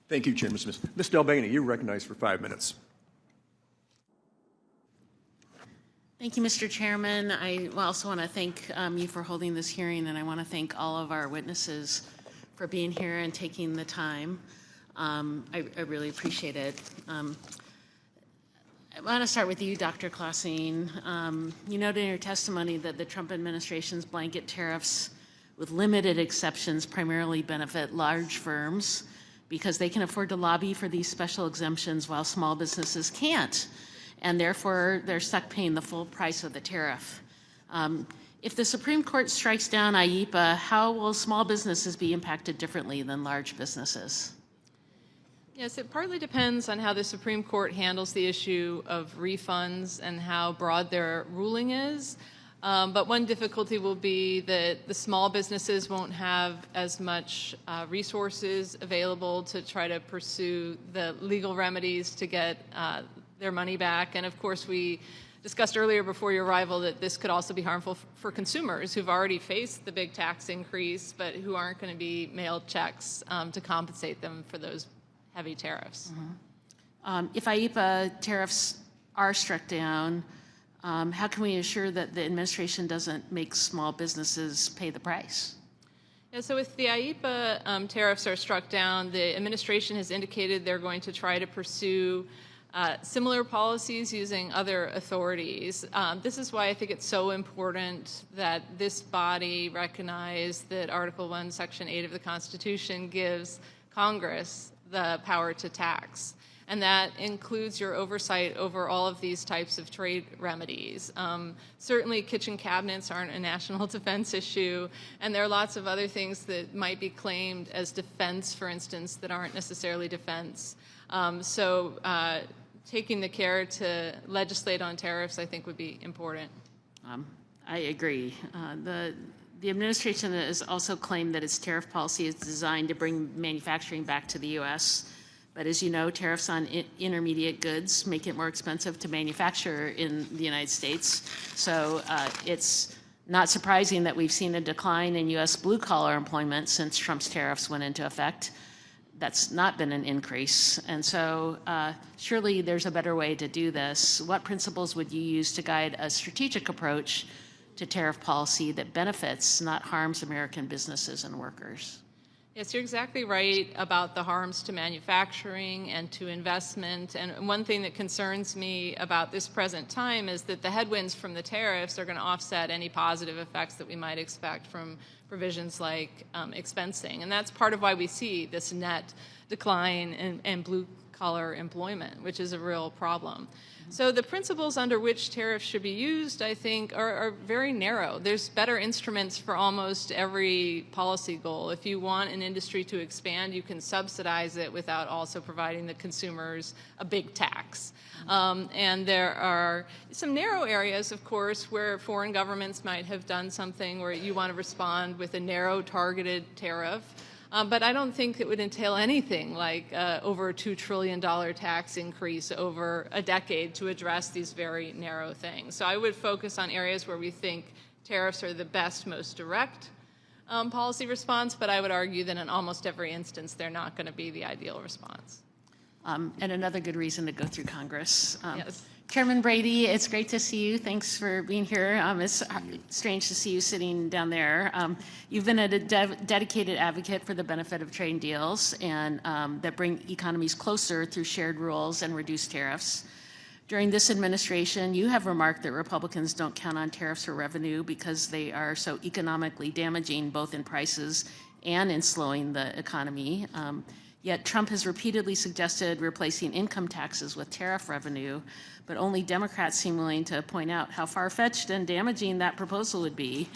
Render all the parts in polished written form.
Thank you, Chairman Smith. Ms. DelBene, you're recognized for 5 minutes. Thank you, Mr. Chairman. I also want to thank you for holding this hearing, and I want to thank all of our witnesses for being here and taking the time. I really appreciate it. I want to start with you, Dr. Clausine. You noted in your testimony that the Trump administration's blanket tariffs, with limited exceptions, primarily benefit large firms because they can afford to lobby for these special exemptions while small businesses can't, and therefore they're stuck paying the full price of the tariff. If the Supreme Court strikes down IEEPA, how will small businesses be impacted differently than large businesses? Yes, it partly depends on how the Supreme Court handles the issue of refunds and how broad their ruling is. But one difficulty will be that the small businesses won't have as much resources available to try to pursue the legal remedies to get their money back. And of course, we discussed earlier before your arrival that this could also be harmful for consumers who've already faced the big tax increase, but who aren't going to be mailed checks to compensate them for those heavy tariffs. If IEEPA tariffs are struck down, how can we assure that the administration doesn't make small businesses pay the price? Yeah, so if the IEEPA tariffs are struck down, the administration has indicated they're going to try to pursue similar policies using other authorities. This is why I think it's so important that this body recognize that Article 1, Section 8 of the Constitution gives Congress the power to tax. And that includes your oversight over all of these types of trade remedies. Certainly kitchen cabinets aren't a national defense issue, and there are lots of other things that might be claimed as defense, for instance, that aren't necessarily defense. Taking the care to legislate on tariffs, I think, would be important. I agree. The administration has also claimed that its tariff policy is designed to bring manufacturing back to the U.S., but as you know, tariffs on intermediate goods make it more expensive to manufacture in the United States. So it's not surprising that we've seen a decline in U.S. blue-collar employment since Trump's tariffs went into effect. That's not been an increase. And so surely there's a better way to do this. What principles would you use to guide a strategic approach to tariff policy that benefits, not harms, American businesses and workers? Yes, you're exactly right about the harms to manufacturing and to investment. And one thing that concerns me about this present time is that the headwinds from the tariffs are going to offset any positive effects that we might expect from provisions like expensing. And that's part of why we see this net decline in blue-collar employment, which is a real problem. So the principles under which tariffs should be used, I think, are very narrow. There's better instruments for almost every policy goal. If you want an industry to expand, you can subsidize it without also providing the consumers a big tax. And there are some narrow areas, of course, where foreign governments might have done something where you want to respond with a narrow targeted tariff. But I don't think it would entail anything like over a $2 trillion tax increase over a decade to address these very narrow things. So I would focus on areas where we think tariffs are the best, most direct policy response, but I would argue that in almost every instance, they're not going to be the ideal response. And another good reason to go through Congress. Yes. Chairman Brady, it's great to see you. Thanks for being here. It's strange to see you sitting down there. You've been a dedicated advocate for the benefit of trade deals and that bring economies closer through shared rules and reduced tariffs. During this administration, you have remarked that Republicans don't count on tariffs for revenue because they are so economically damaging both in prices and in slowing the economy. Yet Trump has repeatedly suggested replacing income taxes with tariff revenue, but only Democrats seem willing to point out how far-fetched and damaging that proposal would be.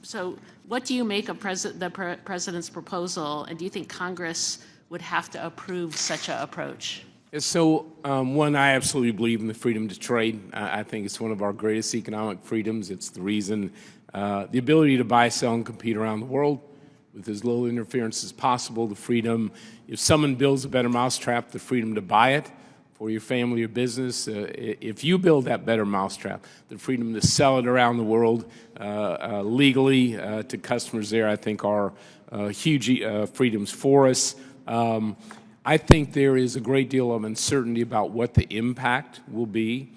So what do you make of the president's proposal, and do you think Congress would have to approve such an approach? So one, I absolutely believe in the freedom to trade. I think it's one of our greatest economic freedoms. It's the reason, the ability to buy, sell, and compete around the world with as little interference as possible, the freedom, if someone builds a better mousetrap, the freedom to buy it for your family or business. If you build that better mousetrap, the freedom to sell it around the world legally to customers there, I think are huge freedoms for us. I think there is a great deal of uncertainty about what the impact will be,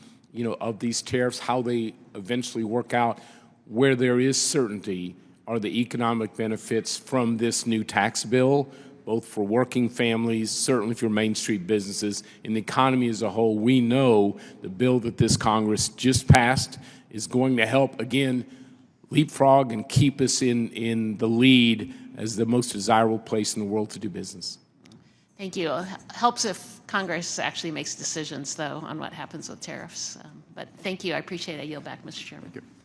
of these tariffs, how they eventually work out. Where there is certainty are the economic benefits from this new tax bill, both for working families, certainly for Main Street businesses, and the economy as a whole. We know the bill that this Congress just passed is going to help, again, leapfrog and keep us in the lead as the most desirable place in the world to do business. Thank you. Helps if Congress actually makes decisions, though, on what happens with tariffs. But thank you. I appreciate it. I yield back, Mr. Chairman. Thank you.